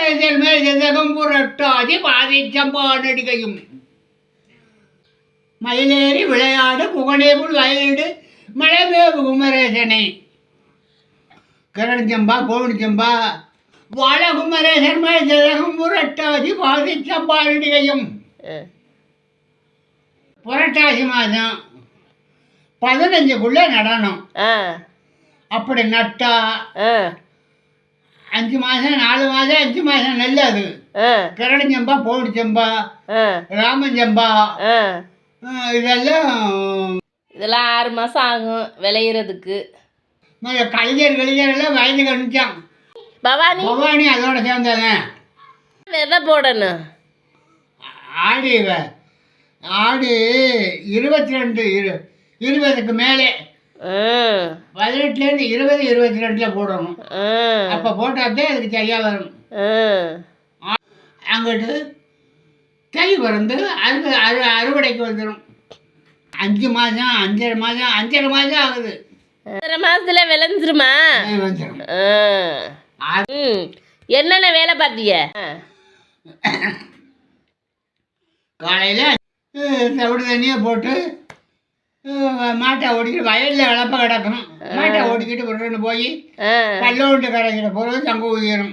குமரேசன் மேல் ஜதகம் புரட்டாதி பாதை சம்பானடிகையும் மயிலேறி விளையாடு புகழேபுல் வயலிடு மலைமேவு குமரேசனை கரணச்சம்பா கோவிச்சம்பா வாழ குமரேசன் மேல் ஜதகம் புரட்டாதி பாதை சம்பானடிகையும் புரட்டாசி மாதம் 15க்குள்ள நடனம். அப்படி நட்டா 5 மாதம் 4 மாதம் 5 மாதம் நெல். அது கரணச்சம்பா பவுடிச்சம்பா ராமஞ்சம்பா இதெல்லாம் 6 மாதம் ஆகும் விளையிறதுக்கு. கலைஞர் வயது கணிச்சான். பவானி அதோட சேர்ந்தாங்க. விதை போடணும். ஆடு 20க்கு மேலே 18லேருந்து 20 22 போடணும். அப்போ போட்டால் அதுக்கு சரியாக வரும். அங்கிட்டு தை வந்து அறுவடைக்கு வந்துடும். 5 மாதம் 5.5 மாதம் ஆகுது. 5.5 மாதத்துல விளைஞ்சிருமா? வந்துடும். என்னென்ன வேலை பார்த்தீங்க? காலையில் தவிடு தண்ணியை போட்டு மாட்டை ஓடிக்கிட்டு வயலில் வளர்ப்ப கிடக்கணும். மாட்டை ஓடிக்கிட்டு கொண்டு போய் கல்லோண்டு கரைக்கிற போகிறது தங்க உயிரும்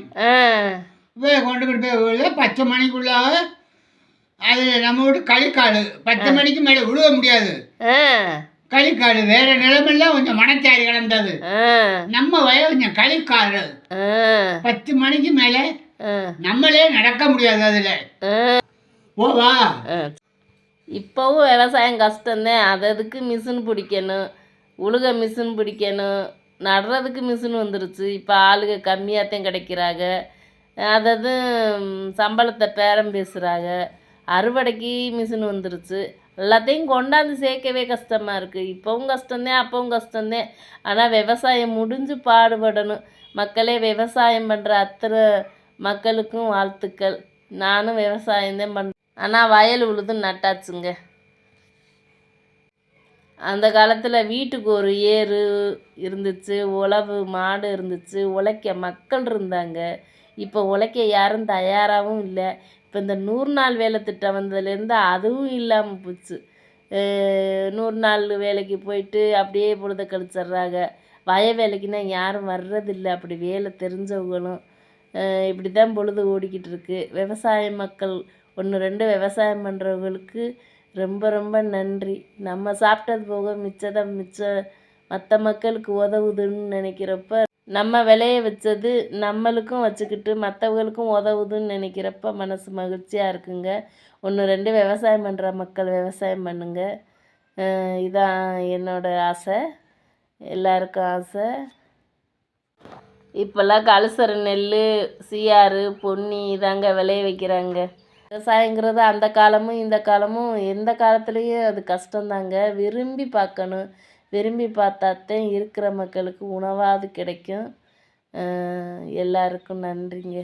போய் கொண்டுக்கிட்டு போய் 10 மணிக்குள்ளாக அது நம்ம வீட்டு களிக்காடு 10 மணிக்கு மேலே விழுவ முடியாது. களிக்காடு வேற நிலமெல்லாம் கொஞ்சம் மணச்சாரி கிடந்தது. நம்ம வயல் கொஞ்சம் களிக்காடு 10 மணிக்கு மேலே நம்மளே நடக்க முடியாது. அதில் போவா. இப்போவும் விவசாயம் கஷ்டம்தான். அதுக்கு மிஷின் பிடிக்கணும், உழுக மிஷின் பிடிக்கணும், நடுறதுக்கு மிஷின் வந்துருச்சு. இப்போ ஆளுக கம்மியாகத்தான் கிடைக்கிறாங்க. அதாவது சம்பளத்தை பேரம் பேசுகிறாங்க. அறுவடைக்கு மிஷின் வந்துருச்சு. எல்லாத்தையும் கொண்டாந்து சேர்க்கவே கஷ்டமாக இருக்குது. இப்போவும் கஷ்டம்தான், அப்பவும் கஷ்டம்தான். ஆனால் விவசாயம் முடிஞ்சு பாடுபடணும். மக்களே, விவசாயம் பண்ணுற அத்தனை மக்களுக்கும் வாழ்த்துக்கள். நானும் விவசாயம்தான் பண்ணுறேன். ஆனால் வயல் உழுது நட்டாச்சுங்க. அந்த காலத்தில் வீட்டுக்கு ஒரு ஏறு இருந்துச்சு, உழவு மாடு இருந்துச்சு, உழைக்க மக்கள் இருந்தாங்க. இப்போ உழைக்க யாரும் தயாராகவும் இல்லை. இப்போ இந்த 100 நாள் வேலை திட்டம் வந்ததுலேருந்து அதுவும் இல்லாமல் போச்சு. 100 நாள் வேலைக்கு போயிட்டு அப்படியே பொழுத கழிச்சிட்றாங்க. வேலைக்குன்னா யாரும் வர்றதில்லை. அப்படி வேலை தெரிஞ்சவங்களும் இப்படி தான் பொழுது ஓடிக்கிட்டு இருக்கு. விவசாய மக்கள் 1-2 விவசாயம் பண்ணுறவங்களுக்கு ரொம்ப ரொம்ப நன்றி. நம்ம சாப்பிட்டது போக மிச்சம் மற்ற மக்களுக்கு உதவுதுன்னு நினைக்கிறப்ப, நம்ம விளைய வச்சது நம்மளுக்கும் வச்சுக்கிட்டு மற்றவங்களுக்கும் உதவுதுன்னு நினைக்கிறப்ப மனசு மகிழ்ச்சியாக இருக்குங்க. 1-2 விவசாயம் பண்ணுற மக்கள் விவசாயம் பண்ணுங்க. இதான் என்னோடய ஆசை, எல்லாருக்கும் ஆசை. இப்போல்லாம் கலசர நெல், சியாறு, பொன்னி இதாங்க விளைய வைக்கிறாங்க. விவசாயங்கிறது அந்த காலமும் இந்த காலமும் எந்த காலத்துலேயும் அது கஷ்டந்தாங்க. விரும்பி பார்க்கணும். விரும்பி பார்த்தாத்தான் இருக்கிற மக்களுக்கு உணவாவது கிடைக்கும். எல்லாருக்கும் நன்றிங்க.